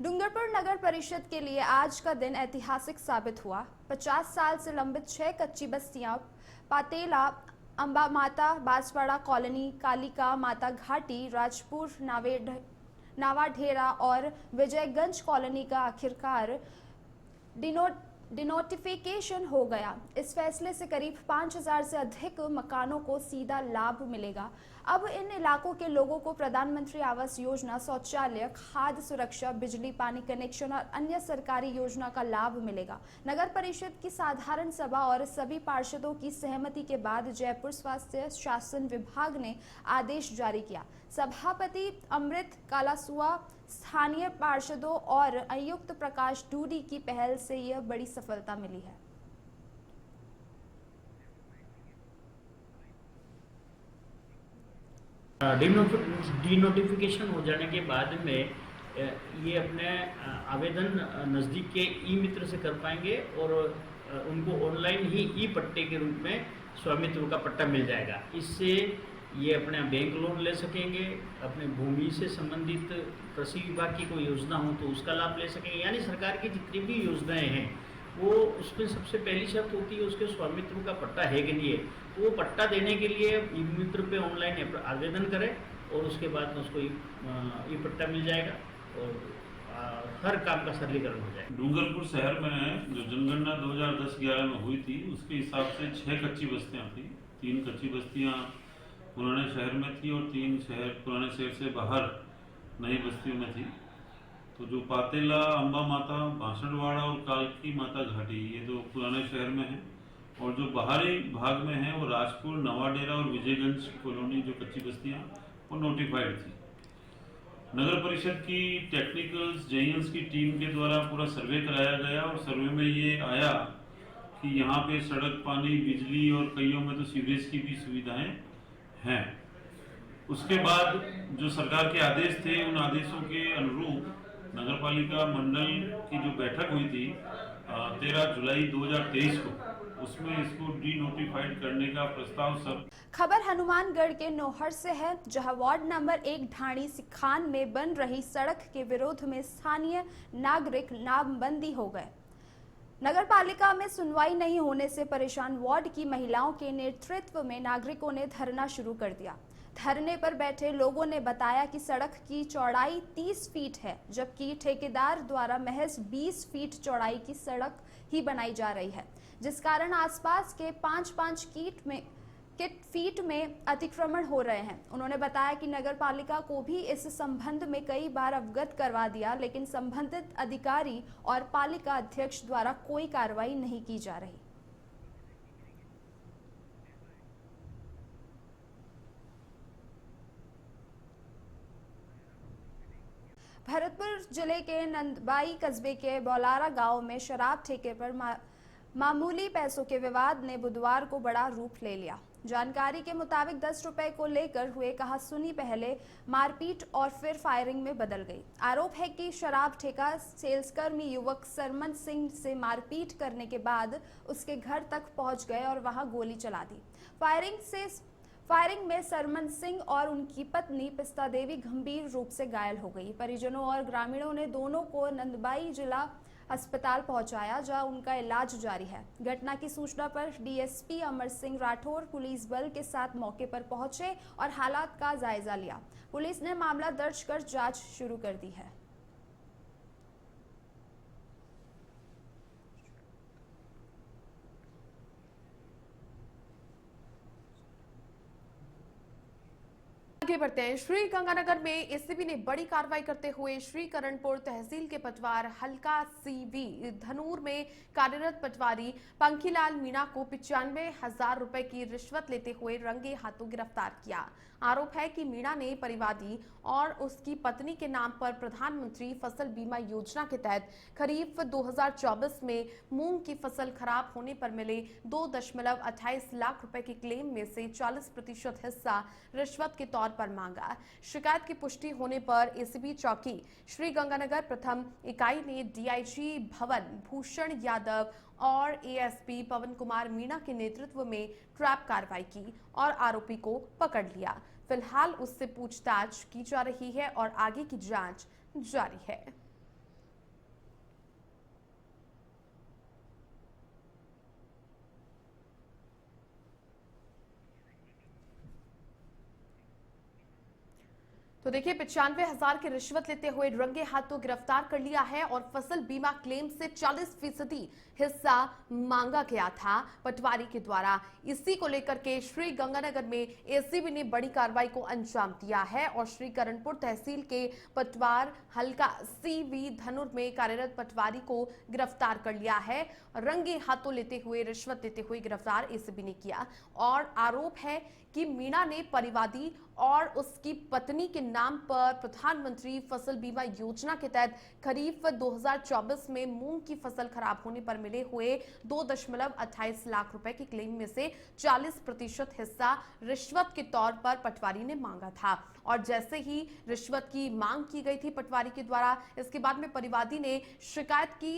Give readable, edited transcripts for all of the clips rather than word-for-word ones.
डूंगरपुर नगर परिषद के लिए आज का दिन ऐतिहासिक साबित हुआ। 50 साल से लंबित 6 कच्ची बस्तियां पातेला, अंबा माता, बांसवाड़ा कॉलोनी, कालिका माता घाटी, राजपुर, नावाढेरा और विजयगंज कॉलोनी का आखिरकार डिनोटिफिकेशन हो गया। इस फैसले से करीब 5000 से अधिक मकानों को सीधा लाभ मिलेगा। अब इन इलाकों के लोगों को प्रधानमंत्री आवास योजना, शौचालय, खाद्य सुरक्षा, बिजली पानी कनेक्शन और अन्य सरकारी योजना का लाभ मिलेगा। नगर परिषद की साधारण सभा और सभी पार्षदों की सहमति के बाद जयपुर स्वास्थ्य शासन विभाग ने आदेश जारी किया। सभापति अमृत कालासुआ, स्थानीय पार्षदों और आयुक्त प्रकाश डूडी की पहल से यह बड़ी सफलता मिली है। डिनोटिफिकेशन हो जाने के बाद में ये अपने आवेदन नज़दीक के ई मित्र से कर पाएंगे और उनको ऑनलाइन ही ई पट्टे के रूप में स्वामित्व का पट्टा मिल जाएगा। इससे ये अपने बैंक लोन ले सकेंगे, अपने भूमि से संबंधित कृषि विभाग की कोई योजना हो तो उसका लाभ ले सकेंगे। यानी सरकार की जितनी भी योजनाएं हैं वो उसमें सबसे पहली शर्त होती है उसके स्वामित्व का पट्टा है कि नहीं है। तो वो पट्टा देने के लिए ई मित्र पे ऑनलाइन आवेदन करें और उसके बाद में उसको ई पट्टा मिल जाएगा और हर काम का सरलीकरण हो जाएगा। डूंगरपुर शहर में जो जनगणना 2010-11 में हुई थी उसके हिसाब से 6 कच्ची बस्तियां थी। 3 कच्ची बस्तियां पुराने शहर में थी और 3 पुराने शहर से बाहर नई बस्तियों में थी। तो जो पातेला, अंबा माता, बांसवाड़ा और कालकी माता घाटी ये तो पुराने शहर में है और जो बाहरी भाग में है वो राजपुर, नवाडेरा और विजयगंज कॉलोनी जो कच्ची बस्तियां वो नोटिफाइड थी। नगर परिषद की टेक्निकल्स जेईएंस की टीम के द्वारा पूरा सर्वे कराया गया और सर्वे में ये आया कि यहाँ पे सड़क, पानी, बिजली और कईयों में तो सीवरेज की भी सुविधाएं हैं। उसके बाद जो सरकार के आदेश थे उन आदेशों के अनुरूप नगरपालिका मंडल की जो बैठक हुई थी 13 जुलाई 2023 को, उसमें इसको डी नोटिफाइड करने का प्रस्ताव सब। खबर हनुमानगढ़ के नौहर से है, जहां वार्ड नंबर 1 ढाणी सिखान में बन रही सड़क के विरोध में स्थानीय नागरिक नामबंदी हो गए। नगर पालिका में सुनवाई नहीं होने से परेशान वार्ड की महिलाओं के नेतृत्व में नागरिकों ने धरना शुरू कर दिया। धरने पर बैठे लोगों ने बताया कि सड़क की चौड़ाई 30 फीट है, जबकि ठेकेदार द्वारा महज 20 फीट चौड़ाई की सड़क ही बनाई जा रही है, जिस कारण आसपास के 5-5 फीट में अतिक्रमण हो रहे हैं। उन्होंने बताया कि नगर पालिका को भी इस संबंध में कई बार अवगत करवा दिया, लेकिन संबंधित अधिकारी और पालिका अध्यक्ष द्वारा कोई कार्रवाई नहीं की जा रही। भरतपुर जिले के नंदबाई कस्बे के बौलारा गांव में शराब ठेके पर मामूली पैसों के विवाद ने बुधवार को बड़ा रूप ले लिया। जानकारी के मुताबिक 10 रुपए को लेकर हुए कहासुनी पहले मारपीट और फिर फायरिंग में बदल गई। आरोप है कि शराब ठेका सेल्सकर्मी युवक सरमन सिंह से मारपीट करने के बाद उसके घर तक पहुंच गए और वहां गोली चला दी। फायरिंग में सरमन सिंह और उनकी पत्नी पिस्ता देवी गंभीर रूप से घायल हो गई। परिजनों और ग्रामीणों ने दोनों को नंदबाई जिला अस्पताल पहुंचाया, जहां उनका इलाज जारी है। घटना की सूचना पर डीएसपी अमर सिंह राठौर पुलिस बल के साथ मौके पर पहुंचे और हालात का जायजा लिया। पुलिस ने मामला दर्ज कर जांच शुरू कर दी है। आगे बढ़ते हैं। श्री गंगानगर में एसीबी ने बड़ी कार्रवाई करते हुए श्री करणपुर तहसील के पटवार हल्का सीवी धनूर में कार्यरत पटवारी पंखीलाल मीणा को 95,000 रुपए की रिश्वत लेते हुए रंगे हाथों गिरफ्तार किया। आरोप है कि मीणा ने परिवादी और उसकी पत्नी के नाम पर प्रधानमंत्री फसल बीमा योजना के तहत खरीफ 2024 में मूंग की फसल खराब होने पर मिले 2.28 लाख रुपए के क्लेम में से 40% हिस्सा रिश्वत के तौर पर मांगा। शिकायत की पुष्टि होने पर एसीबी चौकी श्री गंगानगर प्रथम इकाई ने डीआईजी भवन भूषण यादव और एएसपी पवन कुमार मीणा के नेतृत्व में ट्रैप कार्रवाई की और आरोपी को पकड़ लिया। फिलहाल उससे पूछताछ की जा रही है और आगे की जांच जारी है। तो देखिए 95,000 की रिश्वत लेते हुए रंगे हाथों गिरफ्तार कर लिया है और फसल बीमा क्लेम से 40% हिस्सा मांगा गया था पटवारी के द्वारा। इसी को लेकर के श्री गंगानगर में एसीबी ने बड़ी कार्रवाई को अंजाम दिया है और श्री करणपुर तहसील के पटवार हल्का सीवी धनुर में कार्यरत पटवारी को गिरफ्तार कर लिया है। रंगे हाथों लेते हुए रिश्वत लेते हुए गिरफ्तार एसीबी ने किया और आरोप है कि मीणा ने परिवादी और उसकी पत्नी के नाम पर प्रधानमंत्री फसल बीमा योजना के तहत खरीफ 2024 में मूंग की फसल खराब होने पर मिले हुए 2.28 लाख रुपए की क्लेम में से 40% हिस्सा रिश्वत के तौर पर पटवारी ने मांगा था। और जैसे ही रिश्वत की मांग की गई थी पटवारी के द्वारा, इसके बाद में परिवादी ने शिकायत की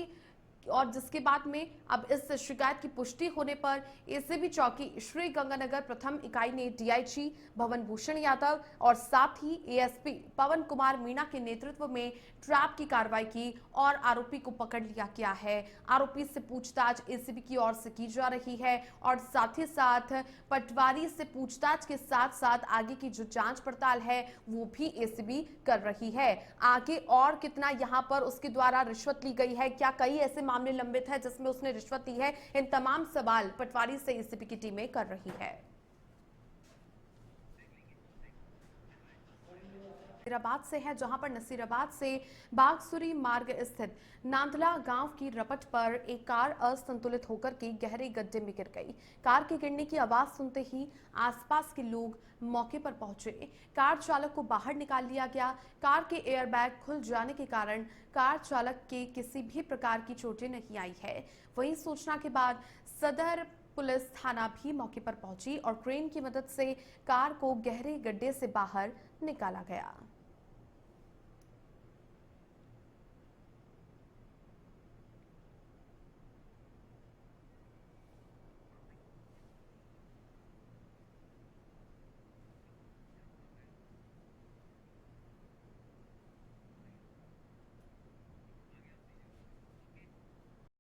और जिसके बाद में अब इस शिकायत की पुष्टि होने पर एसीबी चौकी श्री गंगानगर प्रथम इकाई ने डीआईजी भवन भूषण यादव और साथ ही एएसपी पवन कुमार मीणा के नेतृत्व में ट्रैप की कार्रवाई की और आरोपी को पकड़ लिया गया है। आरोपी से पूछताछ एसीबी की ओर से की जा रही है और साथ ही साथ पटवारी से पूछताछ के साथ साथ आगे की जो जांच पड़ताल है वो भी एसीबी कर रही है। आगे और कितना यहाँ पर उसके द्वारा रिश्वत ली गई है, क्या कई ऐसे मामले लंबित है जिसमें उसने रिश्वत ली है, इन तमाम सवाल पटवारी से एसीबी की टीमें कर रही है। नसीराबाद से है, जहां पर नसीराबाद से बागसुरी मार्ग स्थित नांदला गांव की रपट पर एक कार असंतुलित होकर के गहरे गड्ढे में गिर गई। कार के गिरने की आवाज सुनते ही आसपास के लोग मौके पर पहुंचे। कार चालक को बाहर निकाल लिया गया। कार के एयरबैग खुल जाने के कारण कार चालक के किसी भी प्रकार की चोटें नहीं आई है। वहीं सूचना के बाद सदर पुलिस थाना भी मौके पर पहुंची और क्रेन की मदद से कार को गहरे गड्ढे से बाहर निकाला गया।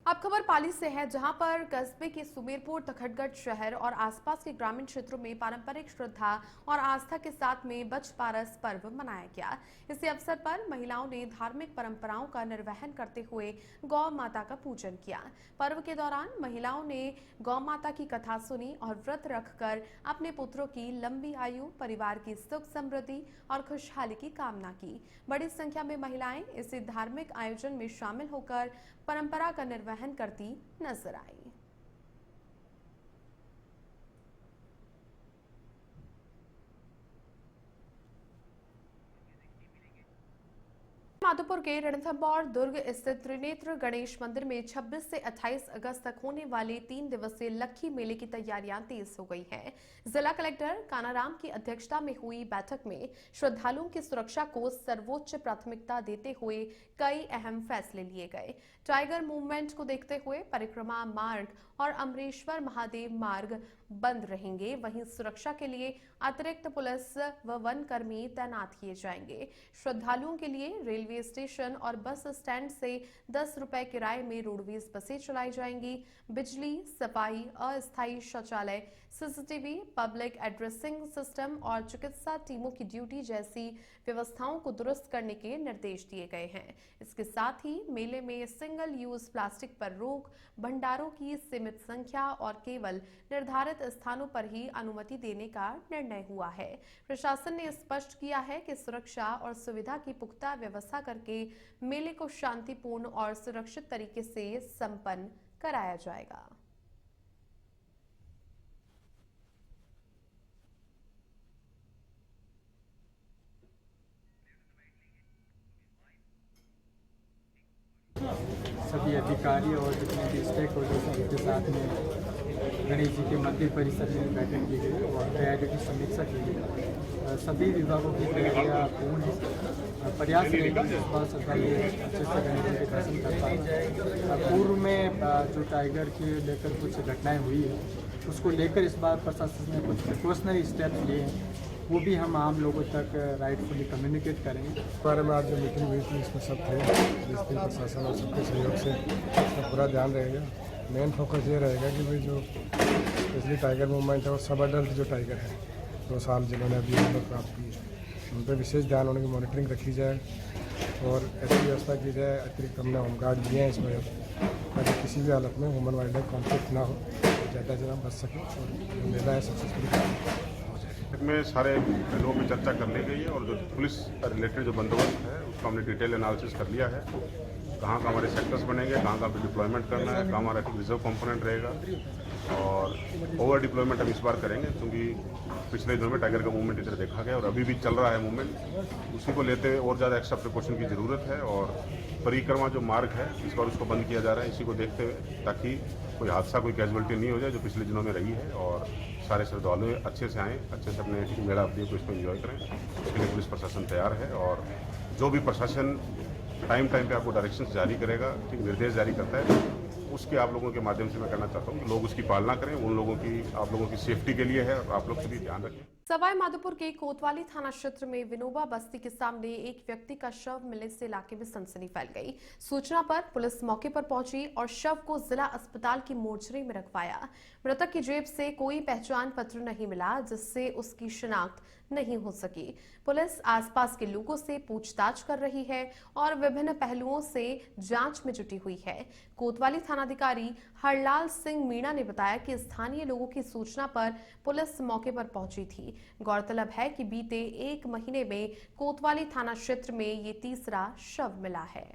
अब खबर पाली से है, जहां पर कस्बे के सुमेरपुर तखतगढ़ शहर और आसपास के ग्रामीण क्षेत्रों में पारंपरिक श्रद्धा और आस्था के साथ में बछपारस पर्व मनाया गया। इसी अवसर पर महिलाओं ने धार्मिक परंपराओं का निर्वहन करते हुए गौ माता का पूजन किया। पर्व के दौरान महिलाओं ने गौ माता की कथा सुनी और व्रत रखकर अपने पुत्रों की लंबी आयु, परिवार की सुख समृद्धि और खुशहाली की कामना की। बड़ी संख्या में महिलाएं इस धार्मिक आयोजन में शामिल होकर परंपरा का निर्वहन करती नजर आई। माधोपुर के रणथंभौर दुर्ग स्थित त्रिनेत्र गणेश मंदिर में 26 से 28 अगस्त तक होने वाले 3 दिवसीय लक्खी मेले की तैयारियां तेज हो गई हैं। जिला कलेक्टर कानाराम की अध्यक्षता में हुई बैठक में श्रद्धालुओं की सुरक्षा को सर्वोच्च प्राथमिकता देते हुए कई अहम फैसले लिए गए। टाइगर मूवमेंट को देखते हुए परिक्रमा मार्ग और अमरेश्वर महादेव मार्ग बंद रहेंगे। वहीं सुरक्षा के लिए अतिरिक्त पुलिस व वन कर्मी तैनात किए जाएंगे। श्रद्धालुओं के लिए रेलवे स्टेशन और बस स्टैंड से 10 रुपए किराए में रोडवेज बसें चलाई जाएंगी। बिजली, सफाई, अस्थायी शौचालय, सीसीटीवी, पब्लिक एड्रेसिंग सिस्टम और चिकित्सा टीमों की ड्यूटी जैसी व्यवस्थाओं को दुरुस्त करने के निर्देश दिए गए हैं। इसके साथ ही मेले में सिंगल यूज प्लास्टिक पर रोक, भंडारों की सीमित संख्या और केवल निर्धारित स्थानों पर ही अनुमति देने का निर्णय हुआ है। प्रशासन ने स्पष्ट किया है कि सुरक्षा और सुविधा की पुख्ता व्यवस्था करके मेले को शांतिपूर्ण और सुरक्षित तरीके से संपन्न कराया जाएगा। सभी अधिकारी और जितने भी स्टेक होल्डर्स हैं उनके साथ में गणेश जी के मंदिर परिसर में बैठक की गई और तैयारियों की समीक्षा की गई। सभी विभागों की तैयारियाँ पूर्ण हैं। प्रयास रहेगी इस बार सरकारी अच्छे से गणेश जी के दर्शन कर पाए। पूर्व में जो टाइगर के लेकर कुछ घटनाएं हुई है उसको लेकर इस बार प्रशासन ने कुछ प्रिकॉशनरी स्टेप्स लिए हैं, वो भी हम आम लोगों तक राइटफुली कम्युनिकेट करेंगे। इस बारे में आज जो मीटिंग हुई थी इसमें सब थे, जिसके प्रशासन और सबके सहयोग से इसका पूरा ध्यान रहेगा। मेन फोकस ये रहेगा कि भाई जो स्पेशली टाइगर मूवमेंट है और सब अडल्ट जो टाइगर है 2 साल जिन्होंने अभी उम्र प्राप्त की है उन पर विशेष ध्यान, उनकी मॉनिटरिंग रखी जाए और ऐसी व्यवस्था की जाए। अतिरिक्त हमने होमगार्ड दिए हैं इसमें, ताकि किसी भी हालत में ह्यूमन वाइल्ड लाइफ कॉन्फ्लिक्ट ना हो, ज़्यादा से ज़्यादा बच सके और जो मेला है सक्सेसफुली हो जाए। में सारे पहलुओं पर चर्चा कर ली गई है और जो पुलिस रिलेटेड जो बंदोबस्त है उसका हमने डिटेल एनालिसिस कर लिया है। कहाँ कहाँ हमारे सेक्टर्स बनेंगे, कहाँ कहाँ पे डिप्लॉयमेंट करना है, कहाँ हमारा रिजर्व कंपोनेंट रहेगा और ओवर डिप्लॉयमेंट हम इस बार करेंगे, क्योंकि पिछले दिनों में टाइगर का मूवमेंट इधर देखा गया और अभी भी चल रहा है मूवमेंट। उसी को लेते हुए और ज़्यादा एक्स्ट्रा प्रिकॉशन की ज़रूरत है और परिक्रमा जो मार्ग है इस बार उसको बंद किया जा रहा है, इसी को देखते हुए, ताकि कोई हादसा, कोई कैजुअलिटी नहीं हो जाए जो पिछले दिनों में रही है और सारे श्रद्धालु अच्छे से आएँ, अच्छे से अपने मेला अवधि को इसको एंजॉय करें। उसके लिए पुलिस प्रशासन तैयार है और जो भी प्रशासन टाइम पे आपको डायरेक्शंस जारी करेगा, ठीक निर्देश जारी करता है, उसके आप लोगों के माध्यम से मैं कहना चाहता हूँ कि लोग उसकी पालना करें। उन लोगों की, आप लोगों की सेफ्टी के लिए है और आप लोग भी ध्यान रखें। सवाई माधोपुर के कोतवाली थाना क्षेत्र में विनोबा बस्ती के सामने एक व्यक्ति का शव मिलने से इलाके में सनसनी फैल गई। सूचना पर पुलिस मौके पर पहुंची और शव को जिला अस्पताल की मोर्चरी में रखवाया। मृतक की जेब से कोई पहचान पत्र नहीं मिला, जिससे उसकी शिनाख्त नहीं हो सकी। पुलिस आसपास के लोगों से पूछताछ कर रही है और विभिन्न पहलुओं से जांच में जुटी हुई है। कोतवाली थानाधिकारी हरलाल सिंह मीणा ने बताया कि स्थानीय लोगों की सूचना पर पुलिस मौके पर पहुंची थी। गौरतलब है कि बीते 1 महीने में कोतवाली थाना क्षेत्र में ये तीसरा शव मिला है।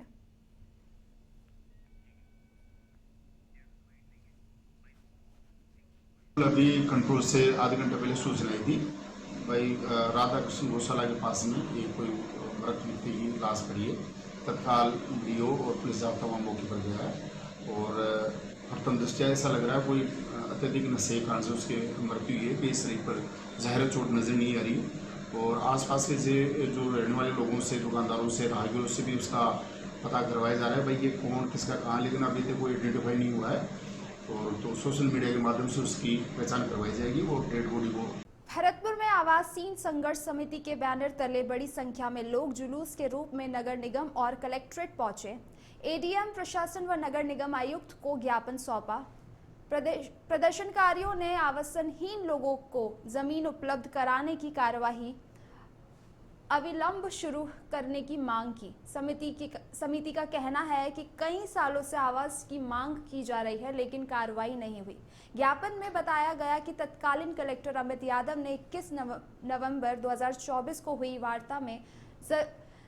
अभी कंट्रोल से आधे घंटे पहले सूचना आई थी, भाई राधा कृष्ण गौशाला के पास में एक कोई मृत व्यक्ति की लाश पड़ी है। तत्काल डीओ और पुलिस जाब्ता वहाँ मौके पर गया है और प्रथम दृष्टया ऐसा लग रहा है कोई अत्यधिक नशे के कारण से उसके मृत्यु हुई है कि शरीर पर जहर चोट नजर नहीं आ रही और आसपास के जो रहने वाले लोगों से, दुकानदारों से, राहगीरों से भी उसका पता करवाया जा रहा है, भाई ये कौन किसका कहाँ, लेकिन अभी तक कोई आइडेंटिफाई नहीं हुआ है और तो सोशल मीडिया के माध्यम से उसकी पहचान करवाई जाएगी और डेड बॉडी को। भरतपुर में आवासीन संघर्ष समिति के बैनर तले बड़ी संख्या में लोग जुलूस के रूप में नगर निगम और कलेक्ट्रेट पहुंचे। एडीएम, प्रशासन व नगर निगम आयुक्त को ज्ञापन सौंपा। प्रदर्शनकारियों ने आवासहीन लोगों को जमीन उपलब्ध कराने की कार्यवाही अविलंब शुरू करने की मांग की। समिति का कहना है कि कई सालों से आवास की मांग की जा रही है, लेकिन कार्रवाई नहीं हुई। ज्ञापन में बताया गया कि तत्कालीन कलेक्टर अमित यादव ने 21 नवंबर 2024 को हुई वार्ता में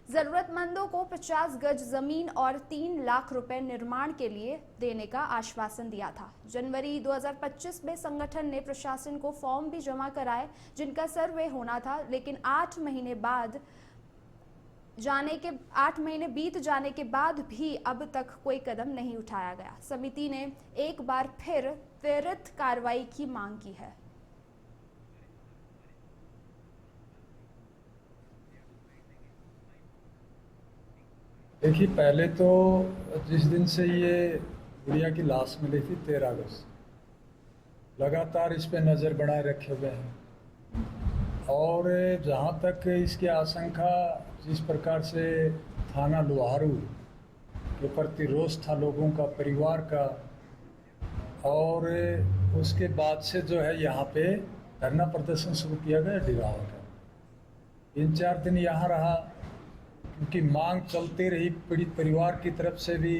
जरूरतमंदों को 50 गज जमीन और 3 लाख रुपए निर्माण के लिए देने का आश्वासन दिया था। जनवरी 2025 में संगठन ने प्रशासन को फॉर्म भी जमा कराए, जिनका सर्वे होना था, लेकिन 8 महीने बीत जाने के बाद भी अब तक कोई कदम नहीं उठाया गया। समिति ने एक बार फिर त्वरित कार्रवाई की मांग की है। देखिए, पहले तो जिस दिन से ये गुड़िया की लाश मिली थी 13 अगस्त, लगातार इस पे नज़र बनाए रखे हुए हैं और जहाँ तक इसकी आशंका, जिस प्रकार से थाना लोहारू के प्रति रोष था लोगों का, परिवार का, और उसके बाद से जो है यहाँ पे धरना प्रदर्शन शुरू किया गया डिगावा का। 3-4 दिन यहाँ रहा क्योंकि मांग चलती रही पीड़ित परिवार की तरफ से भी,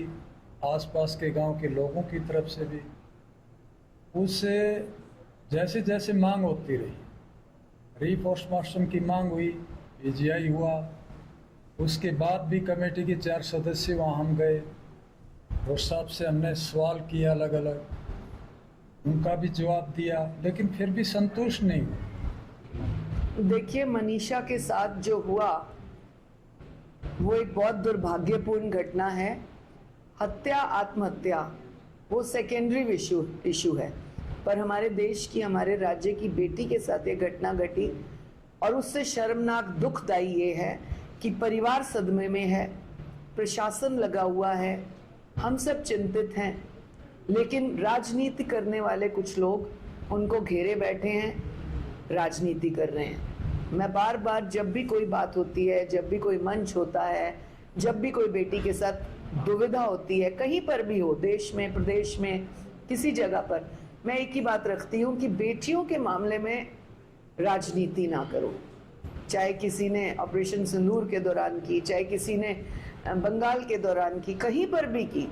आसपास के गांव के लोगों की तरफ से भी। उससे जैसे जैसे मांग होती रही, रीपोस्टमार्टम की मांग हुई, पीजीआई हुआ, उसके बाद भी कमेटी के 4 सदस्य वहाँ हम गए और सबसे हमने सवाल किया अलग अलग, उनका भी जवाब दिया, लेकिन फिर भी संतुष्ट नहीं हुआ। देखिए, मनीषा के साथ जो हुआ वो एक बहुत दुर्भाग्यपूर्ण घटना है। हत्या, आत्महत्या वो सेकेंडरी इशू है, पर हमारे देश की, हमारे राज्य की बेटी के साथ ये घटना घटी और उससे शर्मनाक, दुखदायी ये है कि परिवार सदमे में है, प्रशासन लगा हुआ है, हम सब चिंतित हैं, लेकिन राजनीति करने वाले कुछ लोग उनको घेरे बैठे हैं, राजनीति कर रहे हैं। मैं बार बार जब भी कोई बात होती है, जब भी कोई मंच होता है, जब भी कोई बेटी के साथ दुविधा होती है, कहीं पर भी हो, देश में, प्रदेश में, किसी जगह पर, मैं एक ही बात रखती हूँ कि बेटियों के मामले में राजनीति ना करो। चाहे किसी ने ऑपरेशन सिंदूर के दौरान की, चाहे किसी ने बंगाल के दौरान की, कहीं पर भी की।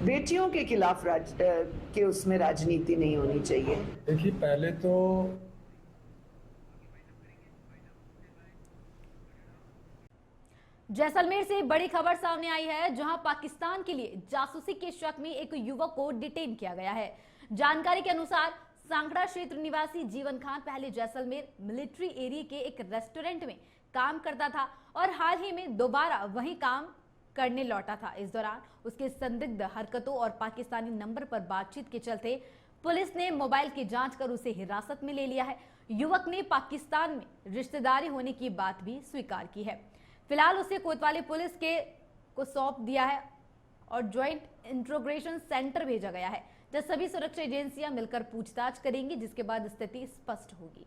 बेटियों के खिलाफ के उसमें राजनीति नहीं होनी चाहिए। देखिए, पहले तो जैसलमेर से बड़ी खबर सामने आई है, जहां पाकिस्तान के लिए जासूसी के शक में एक युवक को डिटेन किया गया है। जानकारी के अनुसार सांकड़ा क्षेत्र निवासी जीवन खान पहले जैसलमेर मिलिट्री एरिया के एक रेस्टोरेंट में काम करता था और हाल ही में दोबारा वहीं काम करने लौटा था। इस दौरान उसके संदिग्ध हरकतों और पाकिस्तानी नंबर पर बातचीत के चलते पुलिस ने मोबाइल की जांच कर उसे हिरासत में ले लिया है। युवक ने पाकिस्तान में रिश्तेदारी होने की बात भी स्वीकार की है। फिलहाल उसे कोतवाली पुलिस को सौंप दिया है और ज्वाइंट इंट्रोगेशन सेंटर भेजा गया है, जहां सभी सुरक्षा एजेंसियां मिलकर पूछताछ करेंगी, जिसके बाद स्थिति स्पष्ट होगी।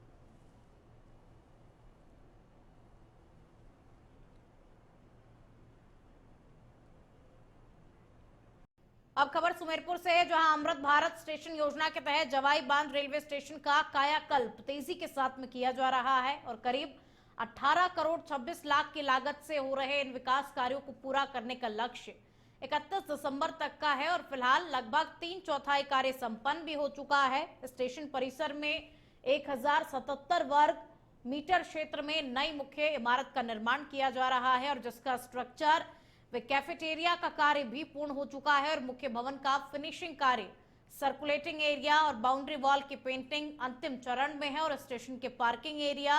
अब खबर सुमेरपुर से है, जहां अमृत भारत स्टेशन योजना के तहत जवाई बांध रेलवे स्टेशन का कायाकल्प तेजी के साथ में किया जा रहा है और करीब 18 करोड़ 26 लाख की लागत से हो रहे इन विकास कार्यों को पूरा करने का लक्ष्य 31 दिसंबर तक का है और फिलहाल लगभग 3/4 कार्य संपन्न भी हो चुका है। स्टेशन परिसर में 1077 वर्ग मीटर क्षेत्र में नई मुख्य इमारत का निर्माण किया जा रहा है और जिसका स्ट्रक्चर व कैफेटेरिया का कार्य भी पूर्ण हो चुका है और मुख्य भवन का फिनिशिंग कार्य, सर्कुलेटिंग एरिया और बाउंड्री वॉल की पेंटिंग अंतिम चरण में है और स्टेशन के पार्किंग एरिया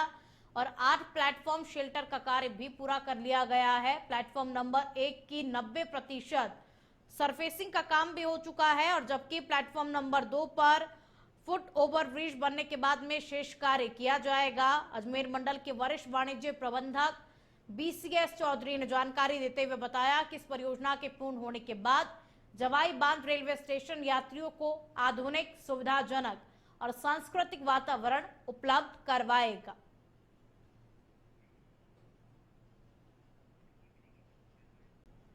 और 8 प्लेटफॉर्म शेल्टर का कार्य भी पूरा कर लिया गया है। प्लेटफॉर्म नंबर 1 की 90% सरफेसिंग का काम भी हो चुका है और जबकि प्लेटफॉर्म नंबर 2 पर फुट ओवर ब्रिज बनने के बाद में शेष कार्य किया जाएगा। अजमेर मंडल के वरिष्ठ वाणिज्य प्रबंधक BCS चौधरी ने जानकारी देते हुए बताया कि इस परियोजना के पूर्ण होने के बाद जवाई बांध रेलवे स्टेशन यात्रियों को आधुनिक, सुविधाजनक और सांस्कृतिक वातावरण उपलब्ध करवाएगा।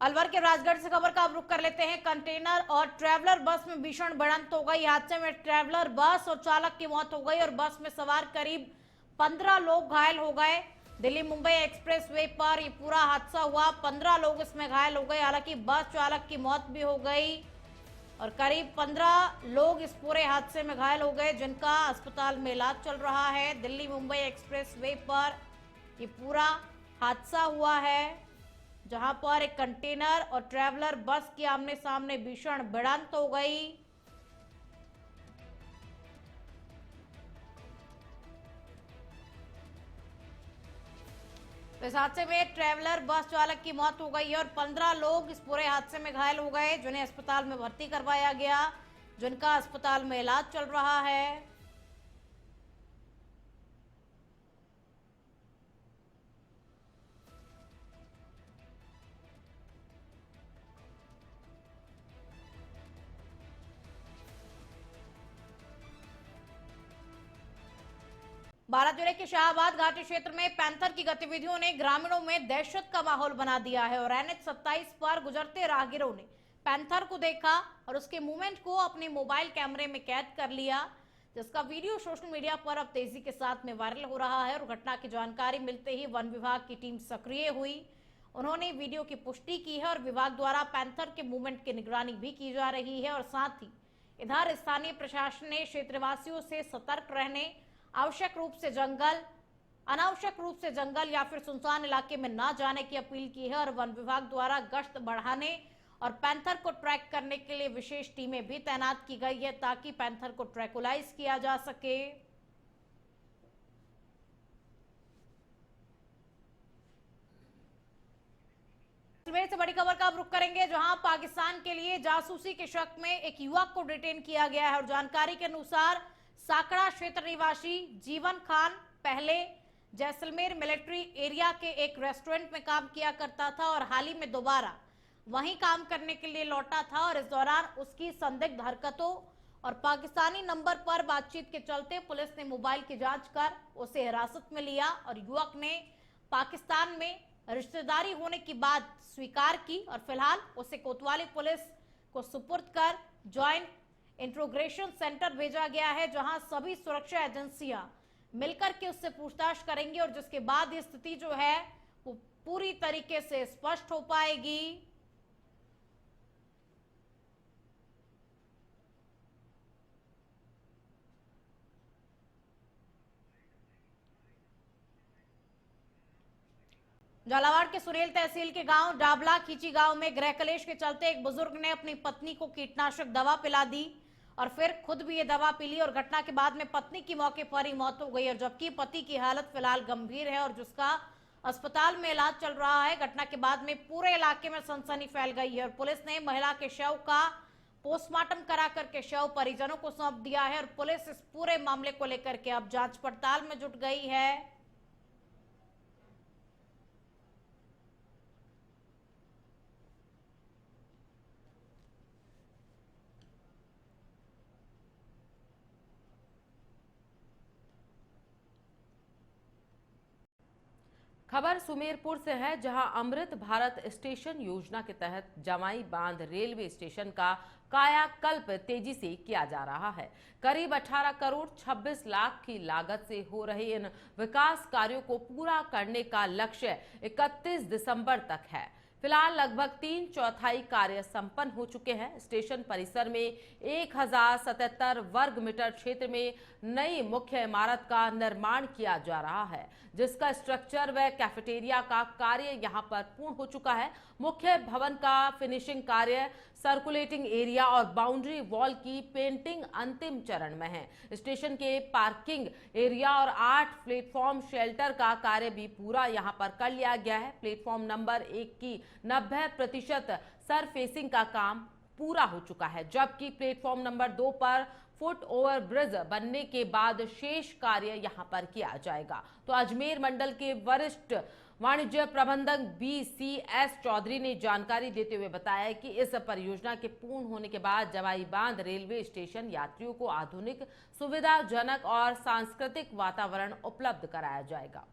अलवर के राजगढ़ से खबर का अब रुख कर लेते हैं। कंटेनर और ट्रैवलर बस में भीषण भिड़ंत हो गई। हादसे में ट्रैवलर बस और चालक की मौत हो गई और बस में सवार करीब 15 लोग घायल हो गए। दिल्ली मुंबई एक्सप्रेस वे पर यह पूरा हादसा हुआ। 15 लोग इसमें घायल हो गए। हालांकि बस चालक की मौत भी हो गई और करीब 15 लोग इस पूरे हादसे में घायल हो गए, जिनका अस्पताल में इलाज चल रहा है। दिल्ली मुंबई एक्सप्रेस वे पर यह पूरा हादसा हुआ है, जहां पर एक कंटेनर और ट्रैवलर बस की आमने सामने भीषण भिड़ंत हो गई। इस हादसे में ट्रैवलर बस चालक की मौत हो गई और 15 लोग इस पूरे हादसे में घायल हो गए, जिन्हें अस्पताल में भर्ती करवाया गया, जिनका अस्पताल में इलाज चल रहा है। बारात जिले के शाहबाद घाटी क्षेत्र में पैंथर की गतिविधियों ने ग्रामीणों में दहशत का माहौल बना दिया है और NH 27 पर गुजरते राहगीरों ने पैंथर को देखा और उसके मूवमेंट को अपने मोबाइल कैमरे में कैद कर लिया, जिसका वीडियो सोशल मीडिया पर अब तेजी के साथ में वायरल हो रहा है। और घटना की जानकारी मिलते ही वन विभाग की टीम सक्रिय हुई। उन्होंने वीडियो की पुष्टि की है और विभाग द्वारा पैंथर के मूवमेंट की निगरानी भी की जा रही है और साथ ही इधर स्थानीय प्रशासन ने क्षेत्रवासियों से सतर्क रहने, आवश्यक रूप से जंगल, अनावश्यक रूप से जंगल या फिर सुनसान इलाके में ना जाने की अपील की है। और वन विभाग द्वारा गश्त बढ़ाने और पैंथर को ट्रैक करने के लिए विशेष टीमें भी तैनात की गई है, ताकि पैंथर को ट्रैकुलाइज किया जा सके। से बड़ी खबर का अब रुख करेंगे, जहां पाकिस्तान के लिए जासूसी के शक में एक युवक को डिटेन किया गया है और जानकारी के अनुसार साकड़ा क्षेत्र निवासी जीवन खान पहले जैसलमेर मिलिट्री एरिया के एक रेस्टोरेंट में काम किया करता था और हाल ही में दोबारा वहीं काम करने के लिए लौटा था और इस दौरान उसकी संदिग्ध हरकतों और पाकिस्तानी नंबर पर बातचीत के चलते पुलिस ने मोबाइल की जांच कर उसे हिरासत में लिया और युवक ने पाकिस्तान में रिश्तेदारी होने की बात स्वीकार की और फिलहाल उसे कोतवाली पुलिस को सुपुर्द कर ज्वाइंट इंट्रोगेशन सेंटर भेजा गया है, जहां सभी सुरक्षा एजेंसियां मिलकर के उससे पूछताछ करेंगे और जिसके बाद ये स्थिति जो है वो पूरी तरीके से स्पष्ट हो पाएगी। झालावाड़ के सुरेल तहसील के गांव डाबला खींची गांव में गृह कलेश के चलते एक बुजुर्ग ने अपनी पत्नी को कीटनाशक दवा पिला दी और फिर खुद भी ये दवा पी ली और घटना के बाद में पत्नी की मौके पर ही मौत हो गई और जबकि पति की हालत फिलहाल गंभीर है और जिसका अस्पताल में इलाज चल रहा है। घटना के बाद में पूरे इलाके में सनसनी फैल गई है और पुलिस ने महिला के शव का पोस्टमार्टम करा करके शव परिजनों को सौंप दिया है और पुलिस इस पूरे मामले को लेकर के अब जांच पड़ताल में जुट गई है। खबर सुमेरपुर से है, जहां अमृत भारत स्टेशन योजना के तहत जमाई बांध रेलवे स्टेशन का कायाकल्प तेजी से किया जा रहा है। करीब 18 करोड़ 26 लाख की लागत से हो रहे इन विकास कार्यों को पूरा करने का लक्ष्य 31 दिसंबर तक है। फिलहाल लगभग 3/4 कार्य संपन्न हो चुके हैं। स्टेशन परिसर में 1077 वर्ग मीटर क्षेत्र में नई मुख्य इमारत का निर्माण किया जा रहा है, जिसका स्ट्रक्चर व कैफेटेरिया का कार्य यहां पर पूर्ण हो चुका है। मुख्य भवन का फिनिशिंग कार्य, सर्कुलेटिंग एरिया और बाउंड्री वॉल की पेंटिंग अंतिम चरण में है। स्टेशन के पार्किंग एरिया और 8 प्लेटफॉर्म शेल्टर का कार्य भी पूरा यहां पर कर लिया गया है। प्लेटफॉर्म नंबर 1 की 90% सरफेसिंग का काम पूरा हो चुका है, जबकि प्लेटफॉर्म नंबर 2 पर फुट ओवर ब्रिज बनने के बाद शेष कार्य यहां पर किया जाएगा। तो अजमेर मंडल के वरिष्ठ वाणिज्य प्रबंधक BCS चौधरी ने जानकारी देते हुए बताया कि इस परियोजना के पूर्ण होने के बाद जवाई बांध रेलवे स्टेशन यात्रियों को आधुनिक, सुविधाजनक और सांस्कृतिक वातावरण उपलब्ध कराया जाएगा।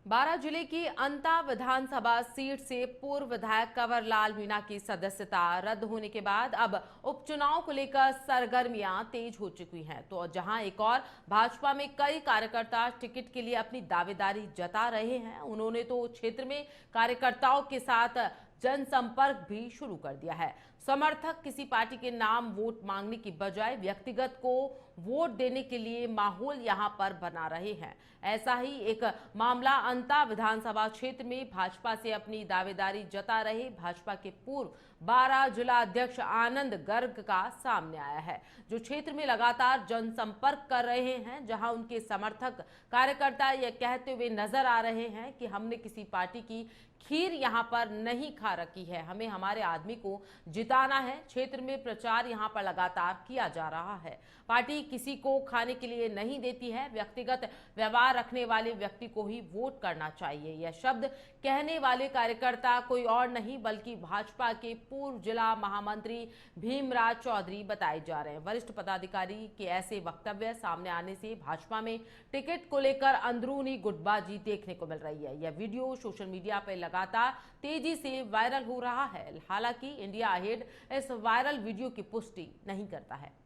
12 जिले की अंता विधानसभा सीट से पूर्व विधायक कंवरलाल मीणा की सदस्यता रद्द होने के बाद अब उपचुनाव को लेकर सरगर्मियां तेज हो चुकी हैं। तो जहां एक और भाजपा में कई कार्यकर्ता टिकट के लिए अपनी दावेदारी जता रहे हैं, उन्होंने तो क्षेत्र में कार्यकर्ताओं के साथ जनसंपर्क भी शुरू कर दिया है। समर्थक किसी पार्टी के नाम वोट मांगने की बजाय व्यक्तिगत को वोट देने के लिए माहौल यहां पर बना रहे हैं। ऐसा ही एक मामला अंता विधानसभा क्षेत्र में भाजपा से अपनी दावेदारी जता रहे भाजपा के पूर्व 12 जिला अध्यक्ष आनंद गर्ग का सामने आया है, जो क्षेत्र में लगातार जनसंपर्क कर रहे हैं, जहां उनके समर्थक कार्यकर्ता यह कहते हुए नजर आ रहे हैं कि हमने किसी पार्टी की खीर यहां पर नहीं खा रखी है, हमें हमारे आदमी को जिताना है। क्षेत्र में प्रचार यहां पर लगातार किया जा रहा है। पार्टी किसी को खाने के लिए नहीं देती है, व्यक्तिगत व्यवहार रखने वाले व्यक्ति को ही वोट करना चाहिए। यह शब्द कहने वाले कार्यकर्ता कोई और नहीं बल्कि भाजपा के पूर्व जिला महामंत्री भीमराज चौधरी बताए जा रहे हैं। वरिष्ठ पदाधिकारी के ऐसे वक्तव्य सामने आने से भाजपा में टिकट को लेकर अंदरूनी गुटबाजी देखने को मिल रही है। यह वीडियो सोशल मीडिया पर लगातार तेजी से वायरल हो रहा है। हालांकि इंडिया अहेड इस वायरल वीडियो की पुष्टि नहीं करता है।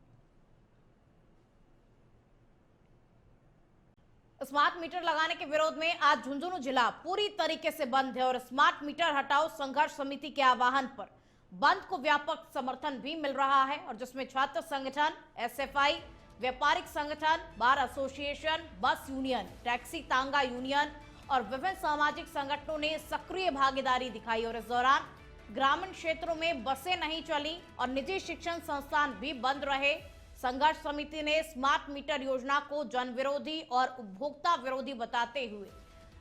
स्मार्ट मीटर लगाने के विरोध में आज झुंझुनू जिला पूरी तरीके से बंद है और स्मार्ट मीटर हटाओ संघर्ष समिति के आह्वान पर बंद को व्यापक समर्थन भी मिल रहा है, और जिसमें छात्र संगठन, SFI, व्यापारिक संगठन, बार एसोसिएशन, बस यूनियन, टैक्सी तांगा यूनियन और विभिन्न सामाजिक संगठनों ने सक्रिय भागीदारी दिखाई। और इस दौरान ग्रामीण क्षेत्रों में बसें नहीं चली और निजी शिक्षण संस्थान भी बंद रहे। संघर्ष समिति ने स्मार्ट मीटर योजना को जन विरोधी और उपभोक्ता विरोधी बताते हुए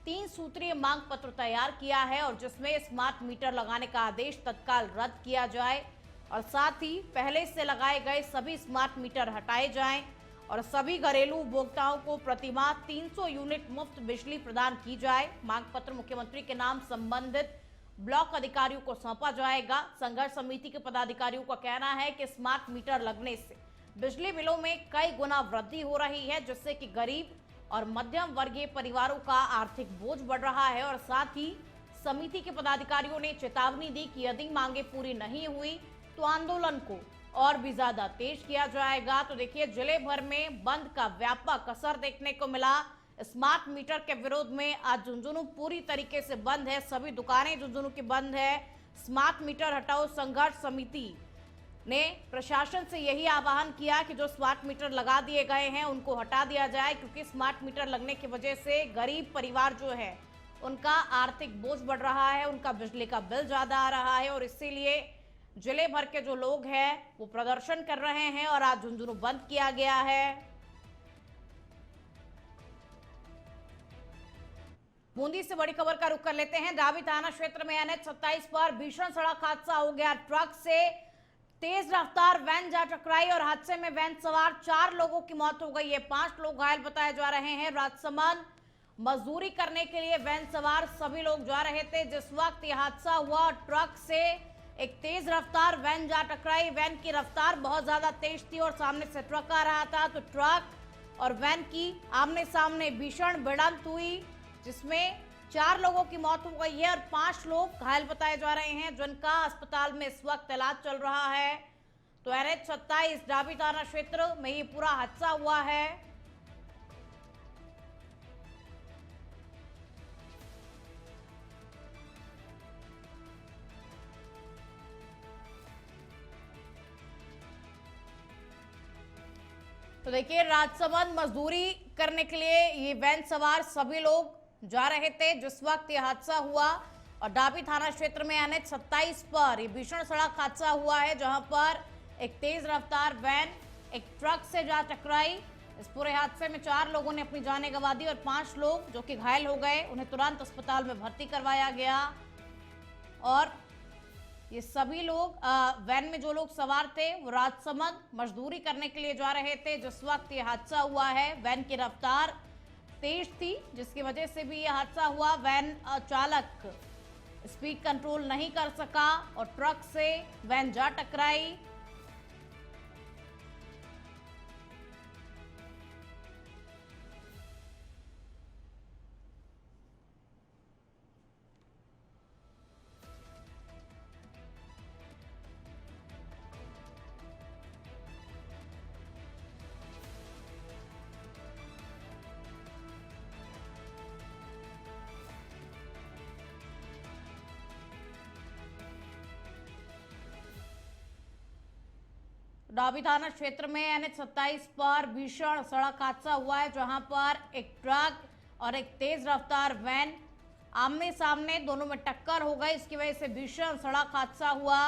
3 सूत्रीय मांग पत्र तैयार किया है, और जिसमें स्मार्ट मीटर लगाने का आदेश तत्काल रद्द किया जाए और साथ ही पहले से लगाए गए सभी स्मार्ट मीटर हटाए जाएं और सभी घरेलू उपभोक्ताओं को प्रतिमाह 300 यूनिट मुफ्त बिजली प्रदान की जाए। मांग पत्र मुख्यमंत्री के नाम संबंधित ब्लॉक अधिकारियों को सौंपा जाएगा। संघर्ष समिति के पदाधिकारियों का कहना है कि स्मार्ट मीटर लगने से बिजली बिलों में कई गुना वृद्धि हो रही है, जिससे कि गरीब और मध्यम वर्गीय परिवारों का आर्थिक बोझ बढ़ रहा है और साथ ही समिति के पदाधिकारियों ने चेतावनी दी कि यदि मांगे पूरी नहीं हुई तो आंदोलन को और भी ज्यादा तेज किया जाएगा। तो देखिए, जिले भर में बंद का व्यापक असर देखने को मिला। स्मार्ट मीटर के विरोध में आज झुंझुनू पूरी तरीके से बंद है, सभी दुकानें झुंझुनू की बंद है। स्मार्ट मीटर हटाओ संघर्ष समिति ने प्रशासन से यही आह्वान किया कि जो स्मार्ट मीटर लगा दिए गए हैं उनको हटा दिया जाए, क्योंकि स्मार्ट मीटर लगने की वजह से गरीब परिवार जो है उनका आर्थिक बोझ बढ़ रहा है, उनका बिजली का बिल ज्यादा आ रहा है और इसीलिए जिले भर के जो लोग हैं वो प्रदर्शन कर रहे हैं और आज झुंझुनू बंद किया गया है। बूंदी से बड़ी खबर का रुख कर लेते हैं। डाबी थाना क्षेत्र में NH 27 पर भीषण सड़क हादसा हो गया। ट्रक से तेज रफ्तार वैन जा टकराई और हादसे में वैन सवार 4 लोगों की मौत हो गई है, 5 लोग घायल बताए जा रहे हैं। राजसमंद मजदूरी करने के लिए वैन सवार सभी लोग जा रहे थे जिस वक्त यह हादसा हुआ। ट्रक से एक तेज रफ्तार वैन जा टकराई। वैन की रफ्तार बहुत ज्यादा तेज थी और सामने से ट्रक आ रहा था, तो ट्रक और वैन की आमने सामने भीषण भिड़ंत हुई जिसमें 4 लोगों की मौत हो गई है और 5 लोग घायल बताए जा रहे हैं जिनका अस्पताल में इस वक्त इलाज चल रहा है। तो NH 27 डाबी थाना क्षेत्र में ये पूरा हादसा हुआ है। तो देखिए, राजसमंद मजदूरी करने के लिए ये वैन सवार सभी लोग जा रहे थे जिस वक्त ये हादसा हुआ और डाबी थाना क्षेत्र में NH 27 पर ये भीषण सड़क हादसा हुआ है जहां पर एक तेज रफ्तार वैन एक ट्रक से जा टकराई। इस पूरे हादसे में 4 लोगों ने अपनी जानें गंवा दी और 5 लोग जो कि घायल हो गए उन्हें तुरंत अस्पताल में भर्ती करवाया गया। और ये सभी लोग वैन में जो लोग सवार थे वो राजसमंद मजदूरी करने के लिए जा रहे थे जिस वक्त ये हादसा हुआ है। वैन की रफ्तार तेज थी जिसकी वजह से भी ये हादसा हुआ। वैन चालक स्पीड कंट्रोल नहीं कर सका और ट्रक से वैन जा टकराई। डाबी थाना क्षेत्र में NH 27 पर भीषण सड़क हादसा हुआ है जहां पर एक ट्रक और एक तेज रफ्तार वैन आमने सामने दोनों में टक्कर हो गई। इसकी वजह से भीषण सड़क हादसा हुआ।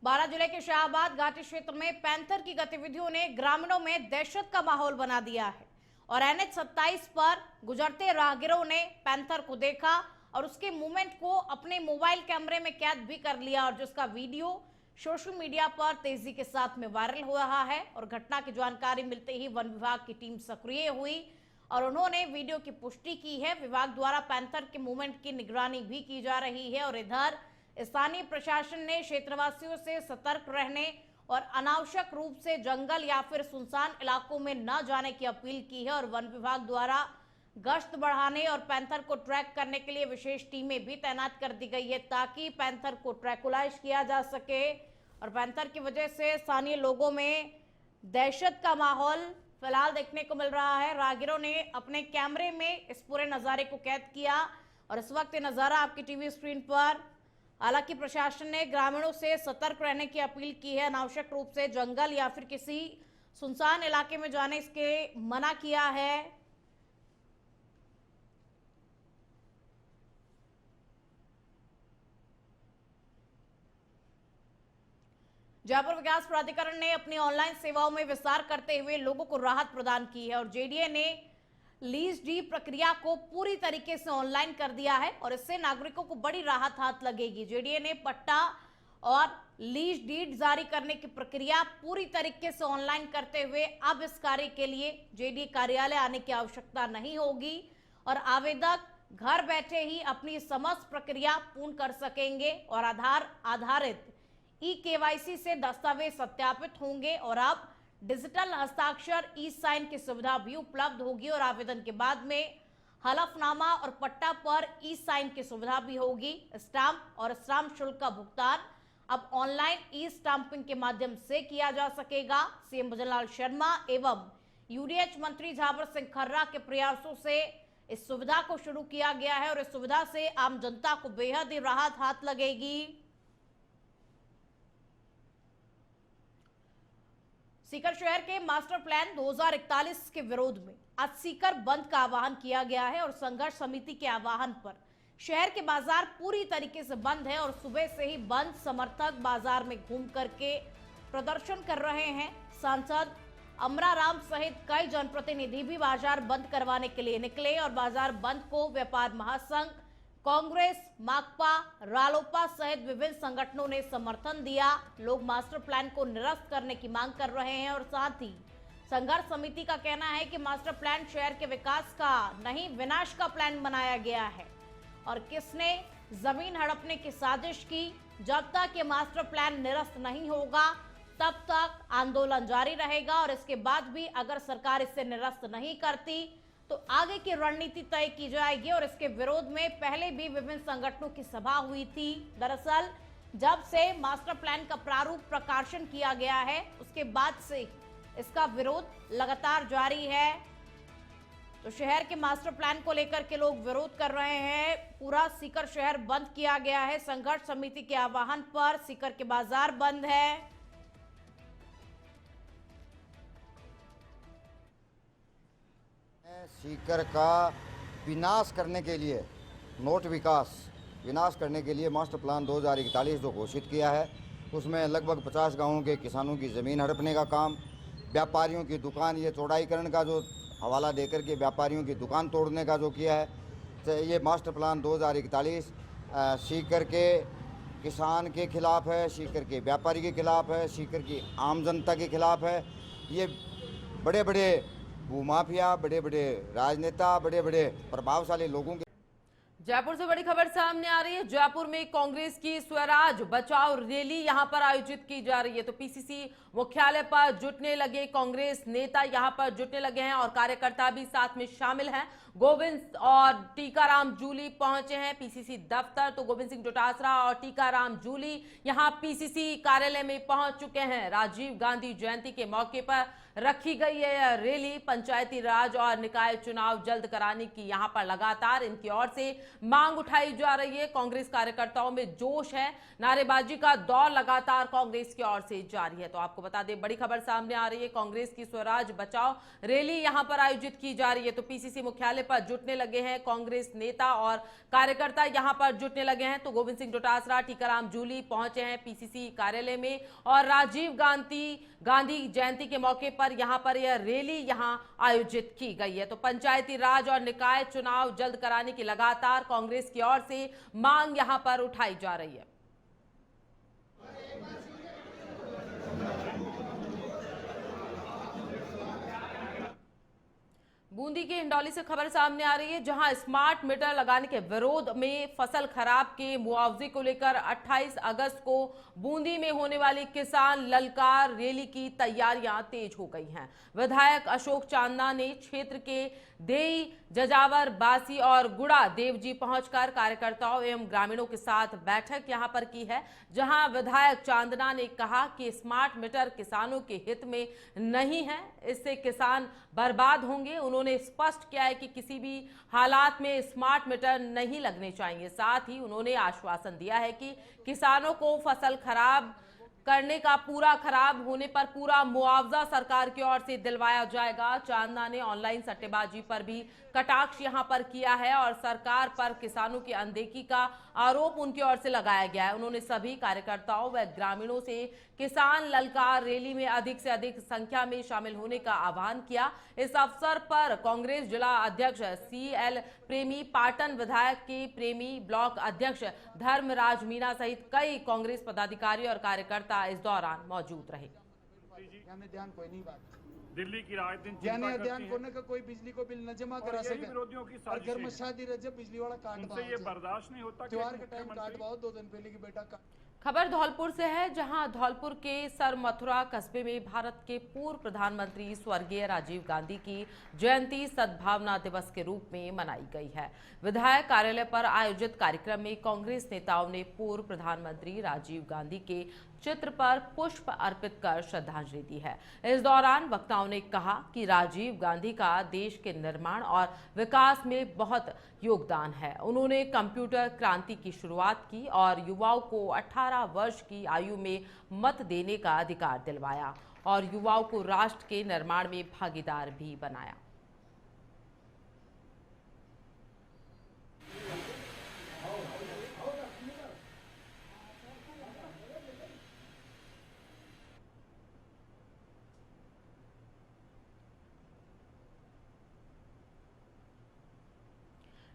बारां जिले के शाहबाद घाटी क्षेत्र में पैंथर की गतिविधियों ने ग्रामीणों में दहशत का माहौल बना दिया है और NH 27 पर गुजरते राहगीरों ने पैंथर को देखा और उसके मूवमेंट को अपने मोबाइल कैमरे में कैद भी कर लिया और जिसका वीडियो सोशल मीडिया पर तेजी के साथ में वायरल हो रहा है। और घटना की जानकारी मिलते ही वन विभाग की टीम सक्रिय हुई और उन्होंने वीडियो की पुष्टि की है। विभाग द्वारा पैंथर के मूवमेंट की निगरानी भी की जा रही है और इधर स्थानीय प्रशासन ने क्षेत्रवासियों से सतर्क रहने और अनावश्यक रूप से जंगल या फिर सुनसान इलाकों में न जाने की अपील की है और वन विभाग द्वारा गश्त बढ़ाने और पैंथर को ट्रैक करने के लिए विशेष टीमें भी तैनात कर दी गई है ताकि पैंथर को ट्रैकुलाइज किया जा सके। और पैंथर की वजह से स्थानीय लोगों में दहशत का माहौल फिलहाल देखने को मिल रहा है। राहगीरों ने अपने कैमरे में इस पूरे नज़ारे को कैद किया और इस वक्त ये नज़ारा आपकी टीवी स्क्रीन पर। हालांकि प्रशासन ने ग्रामीणों से सतर्क रहने की अपील की है, अनावश्यक रूप से जंगल या फिर किसी सुनसान इलाके में जाने इसके मना किया है। जयपुर विकास प्राधिकरण ने अपनी ऑनलाइन सेवाओं में विस्तार करते हुए लोगों को राहत प्रदान की है और जेडीए ने लीज डीड प्रक्रिया को पूरी तरीके से ऑनलाइन कर दिया है और इससे नागरिकों को बड़ी राहत हाथ लगेगी। जेडीए ने पट्टा और लीज डीड जारी करने की प्रक्रिया पूरी तरीके से ऑनलाइन करते हुए अब इस कार्य के लिए जेडीए कार्यालय आने की आवश्यकता नहीं होगी और आवेदक घर बैठे ही अपनी समस्त प्रक्रिया पूर्ण कर सकेंगे और आधार आधारित ई-केवाईसी से दस्तावेज सत्यापित होंगे और अब डिजिटल हस्ताक्षर ई-साइन की सुविधा भी उपलब्ध होगी और आवेदन के बाद में हलफनामा और पट्टा पर ई-साइन की सुविधा भी होगी। स्टाम्प और स्टाम्प शुल्क का भुगतान अब ऑनलाइन ई स्टाम्पिंग के माध्यम से किया जा सकेगा। सीएम भजनलाल शर्मा एवं यूडीएच मंत्री झावर सिंह खर्रा के प्रयासों से इस सुविधा को शुरू किया गया है और इस सुविधा से आम जनता को बेहद ही राहत हाथ लगेगी। सीकर शहर के मास्टर प्लान 2041 के विरोध में आज सीकर बंद का आह्वान किया गया है और संघर्ष समिति के आह्वान पर शहर के बाजार पूरी तरीके से बंद है और सुबह से ही बंद समर्थक बाजार में घूम करके प्रदर्शन कर रहे हैं। सांसद अमराराम सहित कई जनप्रतिनिधि भी बाजार बंद करवाने के लिए निकले और बाजार बंद को व्यापार महासंघ, कांग्रेस, माकपा, रालोपा सहित विभिन्न संगठनों ने समर्थन दिया। लोग मास्टर प्लान को निरस्त करने की मांग कर रहे हैं और साथ ही संघर्ष समिति का कहना है कि मास्टर प्लान शहर के विकास का नहीं विनाश का प्लान बनाया गया है और किसने जमीन हड़पने की साजिश की। जब तक ये मास्टर प्लान निरस्त नहीं होगा तब तक आंदोलन जारी रहेगा और इसके बाद भी अगर सरकार इसे निरस्त नहीं करती तो आगे की रणनीति तय की जाएगी और इसके विरोध में पहले भी विभिन्न संगठनों की सभा हुई थी। दरअसल जब से मास्टर प्लान का प्रारूप प्रकाशन किया गया है उसके बाद से इसका विरोध लगातार जारी है। तो शहर के मास्टर प्लान को लेकर के लोग विरोध कर रहे हैं। पूरा सीकर शहर बंद किया गया है। संघर्ष समिति के आह्वान पर सीकर के बाजार बंद है। सीकर का विनाश करने के लिए, नोट विनाश करने के लिए मास्टर प्लान 2041 जो घोषित किया है उसमें लगभग 50 गांवों के किसानों की ज़मीन हड़पने का काम, व्यापारियों की दुकान ये चौड़ाईकरण का जो हवाला देकर के व्यापारियों की दुकान तोड़ने का जो किया है, तो ये मास्टर प्लान 2041 सीकर के किसान के खिलाफ है, सीकर के व्यापारी के खिलाफ है, सीकर की आम जनता के खिलाफ है। ये बड़े बड़े भूमाफिया, बड़े बड़े राजनेता, बड़े बड़े प्रभावशाली लोगों के। जयपुर से बड़ी खबर सामने आ रही है। जयपुर में कांग्रेस की स्वराज बचाओ रैली यहां पर आयोजित की जा रही है। तो पीसीसी मुख्यालय पर जुटने लगे कांग्रेस नेता, यहां पर जुटने लगे हैं और कार्यकर्ता भी साथ में शामिल हैं। गोविंद और टीकाराम जूली पहुंचे हैं पीसीसी दफ्तर। तो गोविंद सिंह डोटासरा और टीकाराम जूली यहां पीसीसी कार्यालय में पहुंच चुके हैं। राजीव गांधी जयंती के मौके पर रखी गई है यह रैली। पंचायती राज और निकाय चुनाव जल्द कराने की यहां पर लगातार इनकी ओर से मांग उठाई जा रही है। कांग्रेस कार्यकर्ताओं में जोश है, नारेबाजी का दौर लगातार कांग्रेस की ओर से जारी है। तो आपको बता दें, बड़ी खबर सामने आ रही है। कांग्रेस की स्वराज बचाओ रैली यहां पर आयोजित की जा रही है। तो पीसीसी मुख्यालय पर जुटने लगे हैं कांग्रेस नेता और कार्यकर्ता, यहां पर जुटने लगे हैं। तो गोविंद सिंह डोटासरा, टीकाराम जूली पहुंचे हैं पीसीसी कार्यालय में और राजीव गांधी जयंती के मौके पर यहां पर यह रैली यहां आयोजित की गई है। तो पंचायती राज और निकाय चुनाव जल्द कराने की लगातार कांग्रेस की ओर से मांग यहां पर उठाई जा रही है। बूंदी के हिंडौली से खबर सामने आ रही है, जहां स्मार्ट मीटर लगाने के विरोध में फसल खराब के मुआवजे को लेकर 28 अगस्त को बूंदी में होने वाली किसान ललकार रैली की तैयारियां तेज हो गई हैं। विधायक अशोक चांदना ने क्षेत्र के देई, जजावर, बासी और गुड़ा देवजी पहुंचकर कार्यकर्ताओं एवं ग्रामीणों के साथ बैठक यहां पर की है, जहां विधायक चांदना ने कहा कि स्मार्ट मीटर किसानों के हित में नहीं है, इससे किसान बर्बाद होंगे। उन्होंने स्पष्ट किया है कि किसी भी हालात में स्मार्ट मीटर नहीं लगने चाहिए। साथ ही उन्होंने आश्वासन दिया है कि किसानों को फसल खराब होने पर पूरा मुआवजा सरकार की ओर से दिलवाया जाएगा। चांदना ने ऑनलाइन सट्टेबाजी पर भी कटाक्ष यहां पर किया है और सरकार पर किसानों की अनदेखी का आरोप उनकी ओर से लगाया गया है। उन्होंने सभी कार्यकर्ताओं व ग्रामीणों से किसान ललकार रैली में अधिक से अधिक संख्या में शामिल होने का आह्वान किया। इस अवसर पर कांग्रेस जिला अध्यक्ष CL प्रेमी, पाटन विधायक के प्रेमी, ब्लॉक अध्यक्ष धर्मराज मीना सहित कई कांग्रेस पदाधिकारी और कार्यकर्ता इस दौरान मौजूद रहे। दिल्ली की राजनीति यानी चिंता ध्यान करती कोने है का कोई बिजली को बिल न जमा और करा यही सके विरोधियों की और घर साजिशें में हैं। शादी रह जब बिजली वाला काट उनसे ये बर्दाश्त नहीं होता कि त्योहार के टाइम मुख्यमंत्री काट पाओ 2 दिन पहले की बेटा का खबर धौलपुर से है, जहां धौलपुर के सर मथुरा कस्बे में भारत के पूर्व प्रधानमंत्री स्वर्गीय राजीव गांधी की जयंती सद्भावना दिवस के रूप में मनाई गई है। विधायक कार्यालय पर आयोजित कार्यक्रम में कांग्रेस नेताओं ने पूर्व प्रधानमंत्री राजीव गांधी के चित्र पर पुष्प अर्पित कर श्रद्धांजलि दी है। इस दौरान वक्ताओं ने कहा कि राजीव गांधी का देश के निर्माण और विकास में बहुत योगदान है। उन्होंने कंप्यूटर क्रांति की शुरुआत की और युवाओं को 18 वर्ष की आयु में मत देने का अधिकार दिलवाया और युवाओं को राष्ट्र के निर्माण में भागीदार भी बनाया।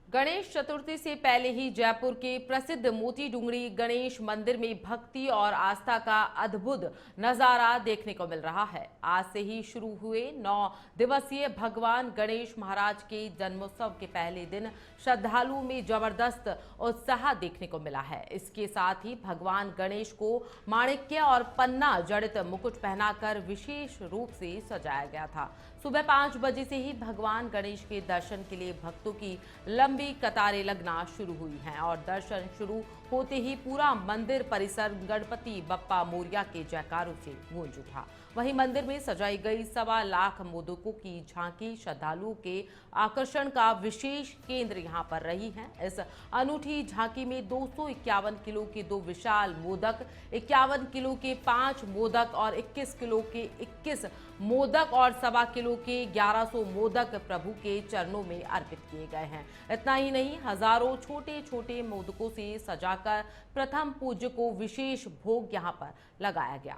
गणेश चतुर्थी से पहले ही जयपुर के प्रसिद्ध मोती डूंगरी गणेश मंदिर में भक्ति और आस्था का अद्भुत नजारा देखने को मिल रहा है। आज से ही शुरू हुए 9 दिवसीय भगवान गणेश महाराज के जन्मोत्सव के पहले दिन श्रद्धालुओं में जबरदस्त उत्साह देखने को मिला है। इसके साथ ही भगवान गणेश को माणिक्य और पन्ना जड़ित मुकुट पहनाकर विशेष रूप से सजाया गया था। सुबह 5 बजे से ही भगवान गणेश के दर्शन के लिए भक्तों की लंबी कतारें लगना शुरू हुई हैं और दर्शन शुरू होते ही पूरा मंदिर परिसर गणपति बप्पा मोरिया के जयकारों से गूंज उठा। वहीं मंदिर में सजाई गई 1.25 लाख मोदकों की झांकी श्रद्धालुओं के आकर्षण का विशेष केंद्र यहां पर रही है। इस अनूठी झांकी में 251 किलो के 2 विशाल मोदक, 51 किलो के 5 मोदक और 21 किलो के 21 मोदक और 1.25 किलो के 1100 मोदक प्रभु के चरणों में अर्पित किए गए हैं। इतना ही नहीं, हजारों छोटे छोटे मोदकों से सजाकर प्रथम पूज्य को विशेष भोग यहां पर लगाया गया।